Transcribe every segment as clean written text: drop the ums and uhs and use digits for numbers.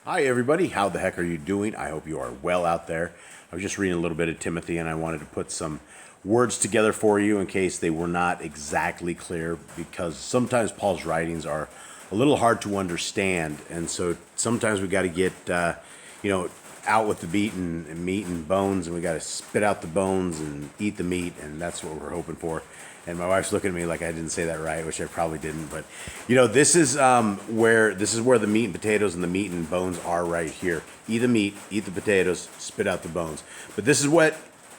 Hi, everybody. How the heck are you doing? I hope you are well out there. I was just reading a little bit of Timothy, and I wanted to put some words together for you in case they were not exactly clear, because sometimes Paul's writings are a little hard to understand, and so sometimes we got to get, out with the meat and bones, and we got to spit out the bones and eat the meat, and that's what we're hoping for. And my wife's looking at me like I didn't say that right, which I probably didn't. But this is where the meat and potatoes and the meat and bones are right here. Eat the meat, eat the potatoes, spit out the bones. But this is what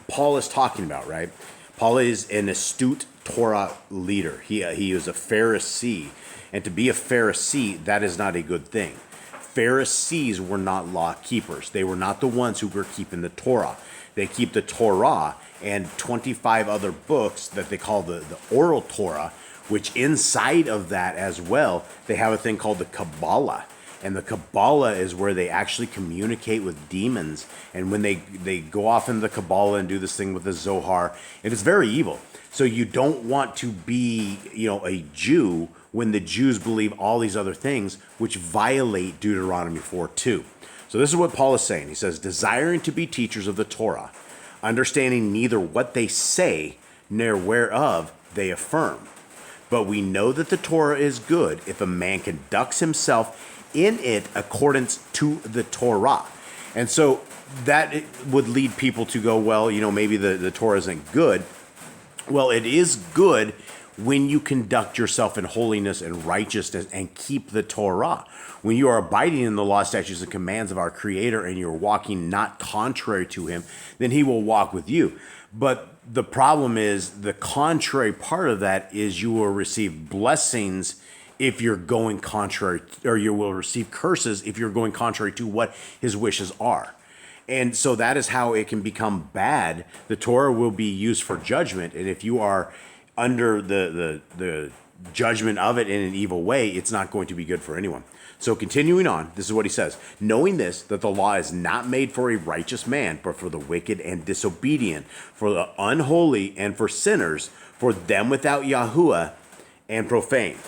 Paul is talking about, right? Paul is an astute Torah leader. He is a Pharisee, and to be a Pharisee, that is not a good thing. Pharisees were not law keepers. They were not the ones who were keeping the Torah. They keep the Torah and 25 other books that they call the oral Torah, which inside of that as well, they have a thing called the Kabbalah. And the Kabbalah is where they actually communicate with demons. And when they go off in the Kabbalah and do this thing with the Zohar, it is very evil. So you don't want to be, a Jew when the Jews believe all these other things, which violate Deuteronomy 4:2. So this is what Paul is saying. He says, desiring to be teachers of the Torah, understanding neither what they say, nor whereof they affirm. But we know that the Torah is good if a man conducts himself in it accordance to the Torah. And so that would lead people to go, well, maybe the Torah isn't good. Well, it is good when you conduct yourself in holiness and righteousness and keep the Torah. When you are abiding in the law, statutes, and commands of our Creator, and you're walking not contrary to Him, then He will walk with you. But the problem is, the contrary part of that is you will receive blessings if you're going contrary, or you will receive curses if you're going contrary to what His wishes are. And so that is how it can become bad. The Torah will be used for judgment, and if you are under the judgment of it in an evil way, it's not going to be good for anyone. So continuing on, this is what he says. Knowing this, that the law is not made for a righteous man, but for the wicked and disobedient, for the unholy and for sinners, for them without Yahuwah and profane,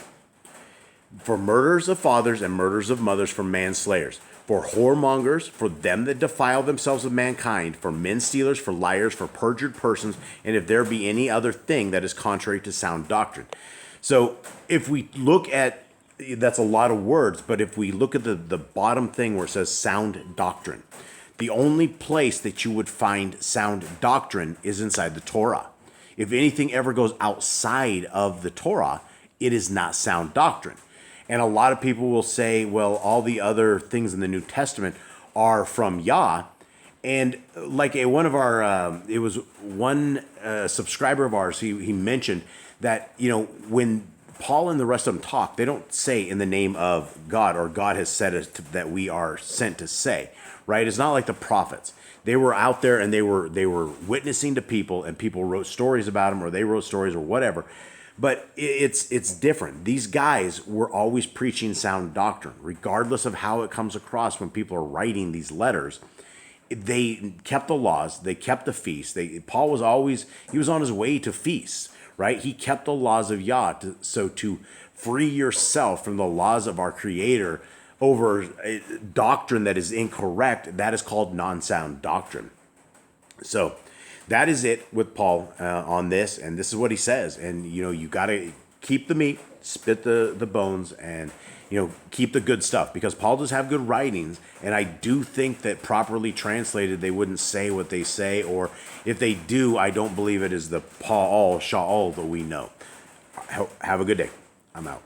for murderers of fathers and murderers of mothers, for manslayers, for whoremongers, for them that defile themselves with mankind, for men stealers, for liars, for perjured persons, and if there be any other thing that is contrary to sound doctrine. So if we look at, that's a lot of words, but if we look at the bottom thing where it says sound doctrine, the only place that you would find sound doctrine is inside the Torah. If anything ever goes outside of the Torah, it is not sound doctrine. And a lot of people will say, well, all the other things in the New Testament are from Yah. And like one of our, it was one subscriber of ours, he mentioned that, when Paul and the rest of them talk, they don't say in the name of God, or God has said it that we are sent to say, right? It's not like the prophets. They were out there and they were witnessing to people, and people wrote stories about them, or they wrote stories or whatever. But it's different. These guys were always preaching sound doctrine, regardless of how it comes across when people are writing these letters. They kept the laws. They kept the feasts. Paul was always, he was on his way to feasts, right? He kept the laws of Yah. To free yourself from the laws of our Creator over a doctrine that is incorrect, that is called non-sound doctrine. So that is it with Paul on this, and this is what he says. And you got to keep the meat, spit the bones, and keep the good stuff, because Paul does have good writings, and I do think that properly translated they wouldn't say what they say, or if they do, I don't believe it is the Paul Sha'al that we know. Have a good day. I'm out.